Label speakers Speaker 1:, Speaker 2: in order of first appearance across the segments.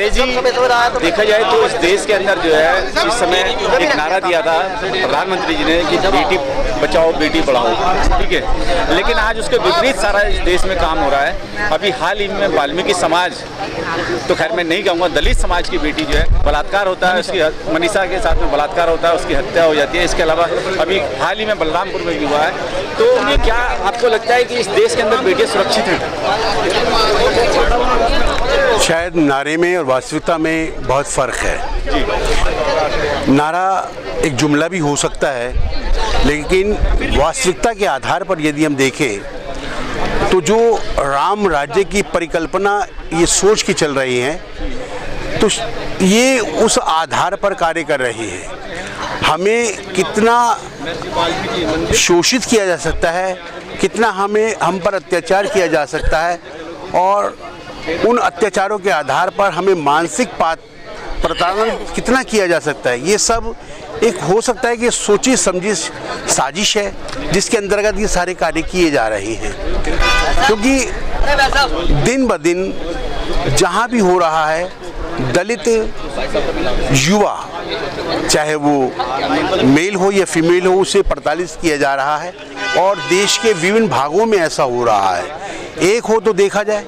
Speaker 1: नरेश जी, देखा जाए तो इस देश के अंदर जो है इस समय एक नारा दिया था प्रधानमंत्री जी ने कि बेटी बचाओ बेटी पढ़ाओ, ठीक है, लेकिन आज उसके विपरीत सारा इस देश में काम हो रहा है। अभी हाल ही में वाल्मीकि समाज, तो खैर मैं नहीं कहूँगा, दलित समाज की बेटी जो है बलात्कार होता है, उसकी मनीषा के साथ में बलात्कार होता है, उसकी हत्या हो जाती है। इसके अलावा अभी हाल ही में बलरामपुर में भी हुआ है। तो ये क्या आपको लगता है कि इस देश के अंदर बेटियां सुरक्षित हैं?
Speaker 2: शायद नारे में और वास्तविकता में बहुत फ़र्क है। नारा एक जुमला भी हो सकता है, लेकिन वास्तविकता के आधार पर यदि हम देखें तो जो राम राज्य की परिकल्पना ये सोच के चल रही है, तो ये उस आधार पर कार्य कर रही है। हमें कितना शोषित किया जा सकता है, कितना हम पर अत्याचार किया जा सकता है, और उन अत्याचारों के आधार पर हमें मानसिक प्रताड़ना कितना किया जा सकता है, ये सब एक हो सकता है कि सोची समझी साजिश है जिसके अंतर्गत ये सारे कार्य किए जा रहे हैं। क्योंकि दिन ब दिन जहाँ भी हो रहा है, दलित युवा, चाहे वो मेल हो या फीमेल हो, उसे प्रताड़ित किया जा रहा है, और देश के विभिन्न भागों में ऐसा हो रहा है। एक हो तो देखा जाए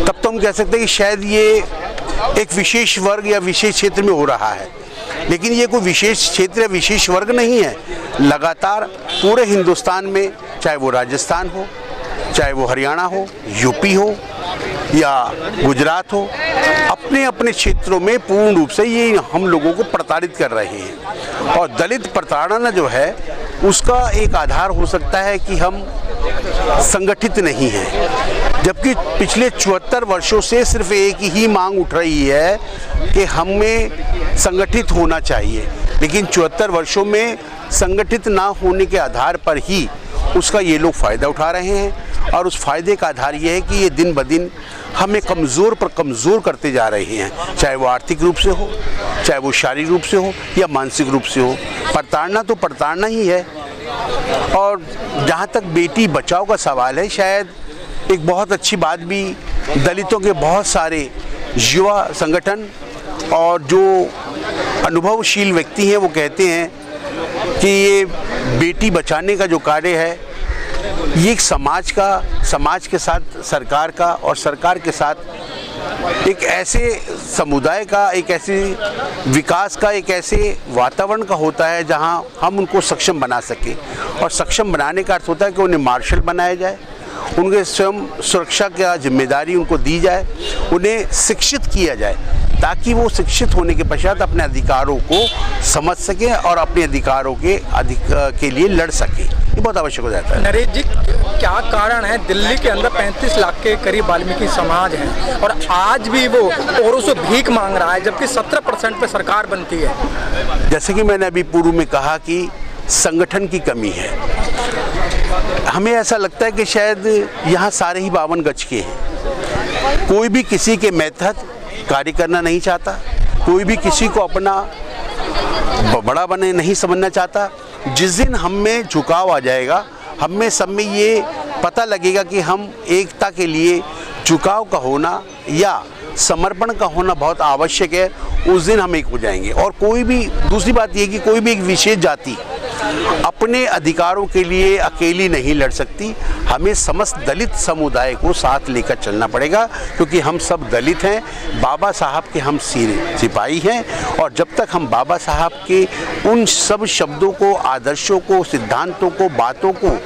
Speaker 2: तब तो हम कह सकते हैं कि शायद ये एक विशेष वर्ग या विशेष क्षेत्र में हो रहा है, लेकिन ये कोई विशेष क्षेत्र या विशेष वर्ग नहीं है। लगातार पूरे हिंदुस्तान में, चाहे वो राजस्थान हो, चाहे वो हरियाणा हो, यूपी हो या गुजरात हो, अपने अपने क्षेत्रों में पूर्ण रूप से ये हम लोगों को प्रताड़ित कर रहे हैं। और दलित प्रताड़ना जो है उसका एक आधार हो सकता है कि हम संगठित नहीं हैं, जबकि पिछले 74 वर्षों से सिर्फ एक ही मांग उठ रही है कि हमें संगठित होना चाहिए, लेकिन 74 वर्षों में संगठित ना होने के आधार पर ही उसका ये लोग फ़ायदा उठा रहे हैं। और उस फ़ायदे का आधार ये है कि ये दिन ब दिन हमें कमज़ोर पर कमज़ोर करते जा रहे हैं, चाहे वो आर्थिक रूप से हो, चाहे वो शारीरिक रूप से हो या मानसिक रूप से हो। प्रताड़ना तो प्रताड़ना ही है। और जहाँ तक बेटी बचाओ का सवाल है, शायद एक बहुत अच्छी बात भी दलितों के बहुत सारे युवा संगठन और जो अनुभवशील व्यक्ति हैं वो कहते हैं कि ये बेटी बचाने का जो कार्य है, ये एक समाज के साथ सरकार का, और सरकार के साथ एक ऐसे समुदाय का, एक ऐसे विकास का, एक ऐसे वातावरण का होता है जहां हम उनको सक्षम बना सकें। और सक्षम बनाने का अर्थ होता है कि उन्हें मार्शल बनाया जाए, उनके स्वयं सुरक्षा की जिम्मेदारी उनको दी जाए, उन्हें शिक्षित किया जाए, ताकि वो शिक्षित होने के पश्चात अपने अधिकारों को समझ सकें और अपने अधिकारों के लिए लड़ सकें। ये बहुत आवश्यक हो जाता है।
Speaker 3: नरेश जी, क्या कारण है दिल्ली के अंदर 35 लाख के करीब वाल्मीकि समाज है और आज भी वो औरों से भीख मांग रहा है, जबकि 17% पे सरकार बनती है?
Speaker 2: जैसे कि मैंने अभी पूर्व में कहा कि संगठन की कमी है। हमें ऐसा लगता है कि शायद यहाँ सारे ही 52 गज के हैं। कोई भी किसी के मेहनत कार्य करना नहीं चाहता, कोई भी किसी को अपना बड़ा बने नहीं समझना चाहता। जिस दिन हम में झुकाव आ जाएगा, हम में सब में ये पता लगेगा कि हम एकता के लिए झुकाव का होना या समर्पण का होना बहुत आवश्यक है, उस दिन हम एक हो जाएंगे। और कोई भी, दूसरी बात ये कि कोई भी एक विशेष जाति अपने अधिकारों के लिए अकेली नहीं लड़ सकती। हमें समस्त दलित समुदाय को साथ लेकर चलना पड़ेगा, क्योंकि हम सब दलित हैं, बाबा साहब के हम सिपाही हैं। और जब तक हम बाबा साहब के उन सब शब्दों को, आदर्शों को, सिद्धांतों को, बातों को,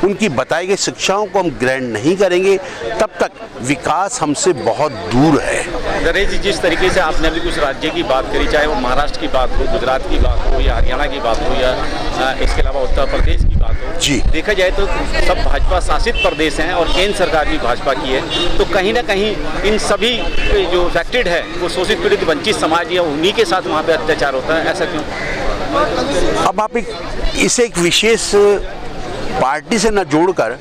Speaker 2: उनकी बताई गई शिक्षाओं को हम ग्रहण नहीं करेंगे, तब तक विकास हमसे बहुत दूर है।
Speaker 1: नरेश जी, जिस तरीके से आपने अभी कुछ राज्य की बात करी, चाहे वो महाराष्ट्र की बात हो, गुजरात की बात हो, या हरियाणा की बात हो, या इसके अलावा उत्तर प्रदेश की बात हो,
Speaker 2: जी,
Speaker 1: देखा जाए तो सब भाजपा शासित प्रदेश हैं और केंद्र सरकार भी भाजपा की है। तो कहीं ना कहीं इन सभी जो अफेक्टेड है वो शोषित पीड़ित वंचित समाज या उन्हीं के साथ वहाँ पे अत्याचार होता है, ऐसा क्यों?
Speaker 2: अब आप इसे एक विशेष पार्टी से न जोड़कर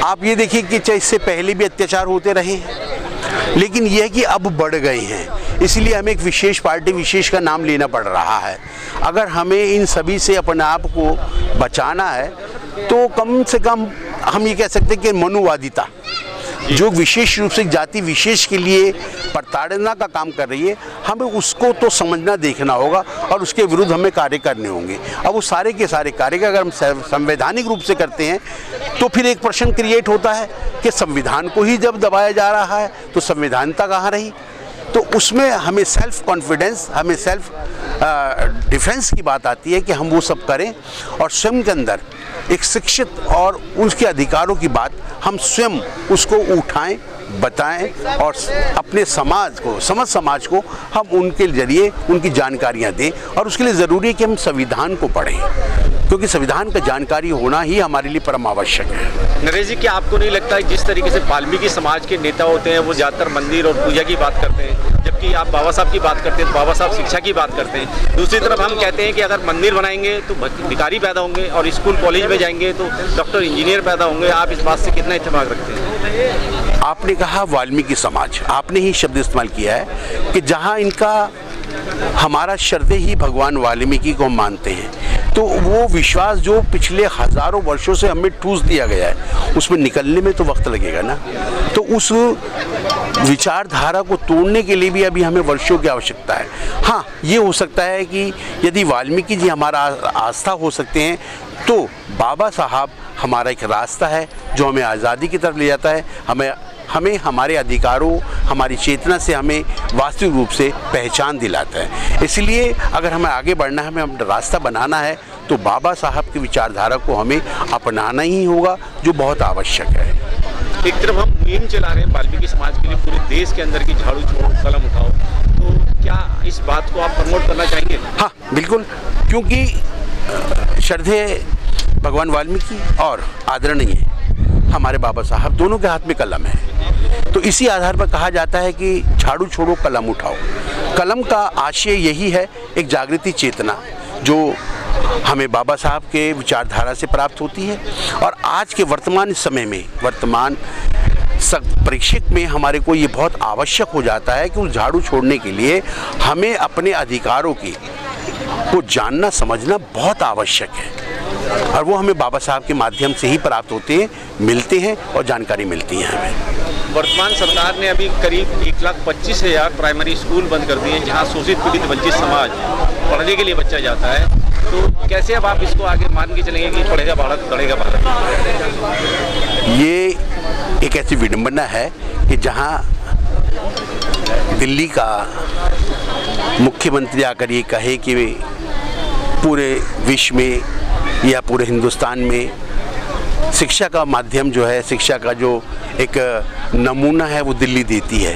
Speaker 2: आप ये देखिए कि चाहे इससे पहले भी अत्याचार होते रहे हैं, लेकिन यह है कि अब बढ़ गए हैं, इसलिए हमें एक विशेष पार्टी विशेष का नाम लेना पड़ रहा है। अगर हमें इन सभी से अपने आप को बचाना है तो कम से कम हम ये कह सकते हैं कि मनुवादिता, जो विशेष रूप से जाति विशेष के लिए प्रताड़ना का काम कर रही है, हमें उसको तो समझना देखना होगा और उसके विरुद्ध हमें कार्य करने होंगे। अब वो सारे के सारे कार्य अगर हम संवैधानिक रूप से करते हैं तो फिर एक प्रश्न क्रिएट होता है कि संविधान को ही जब दबाया जा रहा है तो संवैधानिकता कहाँ रही। तो उसमें हमें सेल्फ कॉन्फिडेंस, हमें सेल्फ डिफेंस की बात आती है कि हम वो सब करें और स्वयं के अंदर एक शिक्षित और उसके अधिकारों की बात हम स्वयं उसको उठाएं, बताएं और अपने समाज को, समाज को हम उनके जरिए उनकी जानकारियां दें। और उसके लिए ज़रूरी है कि हम संविधान को पढ़ें, क्योंकि संविधान का जानकारी होना ही हमारे लिए परम आवश्यक है।
Speaker 1: नरेश जी, क्या आपको नहीं लगता है जिस तरीके से वाल्मीकि समाज के नेता होते हैं वो ज़्यादातर मंदिर और पूजा की बात करते हैं, जबकि आप बाबा साहब की बात करते हैं तो बाबा साहब शिक्षा की बात करते हैं। दूसरी तरफ हम कहते हैं कि अगर मंदिर बनाएंगे तो भिखारी पैदा होंगे और स्कूल कॉलेज में जाएंगे तो डॉक्टर इंजीनियर पैदा होंगे। आप इस बात से कितना इत्तेफाक रखते हैं?
Speaker 2: आपने कहा वाल्मीकि समाज, आपने ही शब्द इस्तेमाल किया है कि जहाँ इनका हमारा श्रद्धेय ही भगवान वाल्मीकि को मानते हैं, तो वो विश्वास जो पिछले हजारों वर्षों से हमें ठूस दिया गया है उसमें निकलने में तो वक्त लगेगा ना। तो उस विचारधारा को तोड़ने के लिए भी अभी हमें वर्षों की आवश्यकता है। हाँ, ये हो सकता है कि यदि वाल्मीकि जी हमारा आस्था हो सकते हैं तो बाबा साहब हमारा एक रास्ता है जो हमें आज़ादी की तरफ ले जाता है, हमें हमारे अधिकारों, हमारी चेतना से हमें वास्तविक रूप से पहचान दिलाता है। इसलिए अगर हमें आगे बढ़ना है, हमें रास्ता बनाना है तो बाबा साहब की विचारधारा को हमें अपनाना ही होगा, जो बहुत आवश्यक है।
Speaker 1: एक तरफ हम मुहिम चला रहे हैं वाल्मीकि समाज के लिए पूरे देश के अंदर की झाड़ू छोड़ो कलम उठाओ, तो क्या इस बात को आप प्रमोट करना चाहेंगे?
Speaker 2: हाँ बिल्कुल, क्योंकि श्रद्धेय भगवान वाल्मीकि और आदरणीय हमारे बाबा साहब दोनों के हाथ में कलम है। तो इसी आधार पर कहा जाता है कि झाड़ू छोड़ो कलम उठाओ। कलम का आशय यही है, एक जागृति चेतना जो हमें बाबा साहब के विचारधारा से प्राप्त होती है। और आज के वर्तमान समय में, वर्तमान परिप्रेक्ष्य में हमारे को ये बहुत आवश्यक हो जाता है कि उस झाड़ू छोड़ने के लिए हमें अपने अधिकारों को जानना समझना बहुत आवश्यक है। और वो हमें बाबा साहब के माध्यम से ही प्राप्त होते हैं, मिलते हैं और जानकारी मिलती है हमें।
Speaker 1: वर्तमान सरकार ने अभी करीब 1,25,000 प्राइमरी स्कूल बंद कर दिए हैं जहां शोषित पीड़ित वंचित समाज पढ़ने के लिए बच्चा जाता है। तो कैसे अब आप इसको आगे मान के चलेंगे कि पढ़ेगा भारत बढ़ेगा भारत?
Speaker 2: ये एक ऐसी विडंबना है कि जहां दिल्ली का मुख्यमंत्री आकर ये कहे कि पूरे विश्व में या पूरे हिंदुस्तान में शिक्षा का माध्यम जो है, शिक्षा का जो एक नमूना है वो दिल्ली देती है।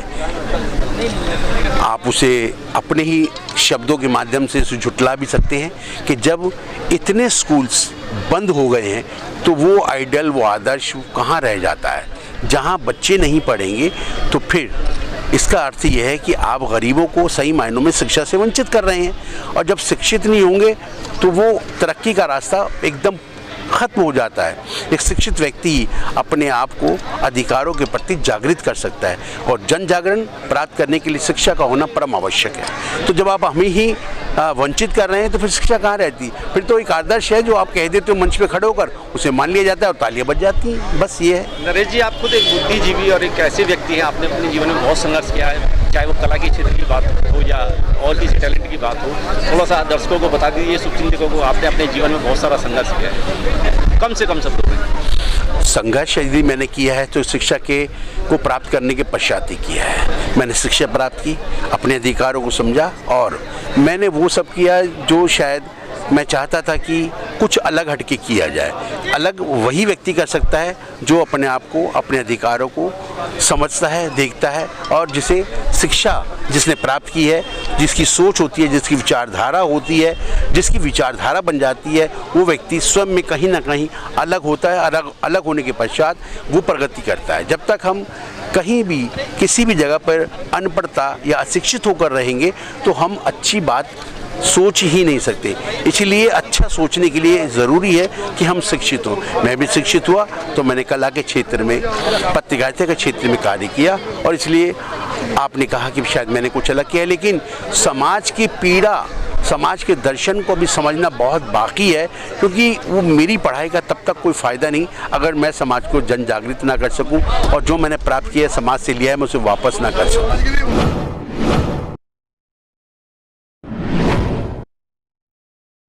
Speaker 2: आप उसे अपने ही शब्दों के माध्यम से झुठला भी सकते हैं कि जब इतने स्कूल्स बंद हो गए हैं तो वो आइडियल, वो आदर्श कहाँ रह जाता है। जहाँ बच्चे नहीं पढ़ेंगे तो फिर इसका अर्थ यह है कि आप गरीबों को सही मायनों में शिक्षा से वंचित कर रहे हैं। और जब शिक्षित नहीं होंगे तो वो तरक्की का रास्ता एकदम खत्म हो जाता है। एक शिक्षित व्यक्ति अपने आप को अधिकारों के प्रति जागृत कर सकता है और जन जागरण प्राप्त करने के लिए शिक्षा का होना परम आवश्यक है। तो जब आप हमें ही वंचित कर रहे हैं तो फिर शिक्षा कहाँ रहती? फिर तो एक आदर्श है जो आप कह देते हो मंच पे खड़े होकर, उसे मान लिया जाता है और तालियां बज जाती हैं। बस ये है।
Speaker 1: नरेश जी, आप खुद एक बुद्धिजीवी और एक ऐसे व्यक्ति हैं, आपने अपने जीवन में बहुत संघर्ष किया है, चाहे वो कला के क्षेत्र की बात हो या और किसी टैलेंट की बात हो। थोड़ा सा दर्शकों को बता दीजिए, शुभचिंतकों को, आपने अपने जीवन में बहुत सारा संघर्ष किया है, कम से कम शब्दों में।
Speaker 2: संघर्ष यदि मैंने किया है तो शिक्षा को प्राप्त करने के पश्चात ही किया है। मैंने शिक्षा प्राप्त की, अपने अधिकारों को समझा और मैंने वो सब किया जो शायद मैं चाहता था कि कुछ अलग हटके किया जाए। अलग वही व्यक्ति कर सकता है जो अपने आप को, अपने अधिकारों को समझता है, देखता है और जिसे शिक्षा जिसने प्राप्त की है, जिसकी सोच होती है, जिसकी विचारधारा होती है, जिसकी विचारधारा बन जाती है, वो व्यक्ति स्वयं में कहीं ना कहीं अलग होता है। अलग होने के पश्चात वो प्रगति करता है। जब तक हम कहीं भी किसी भी जगह पर अनपढ़ता या अशिक्षित होकर रहेंगे तो हम अच्छी बात सोच ही नहीं सकते। इसलिए अच्छा सोचने के लिए ज़रूरी है कि हम शिक्षित हों। मैं भी शिक्षित हुआ तो मैंने कला के क्षेत्र में, पत्रकारिता के क्षेत्र में कार्य किया और इसलिए आपने कहा कि शायद मैंने कुछ अलग किया है, लेकिन समाज की पीड़ा समाज के दर्शन को भी समझना बहुत बाकी है, क्योंकि वो मेरी पढ़ाई का तब तक कोई फ़ायदा नहीं अगर मैं समाज को जन जागृत ना कर सकूं और जो मैंने प्राप्त किया है समाज से लिया है मैं उसे वापस ना कर सकूं।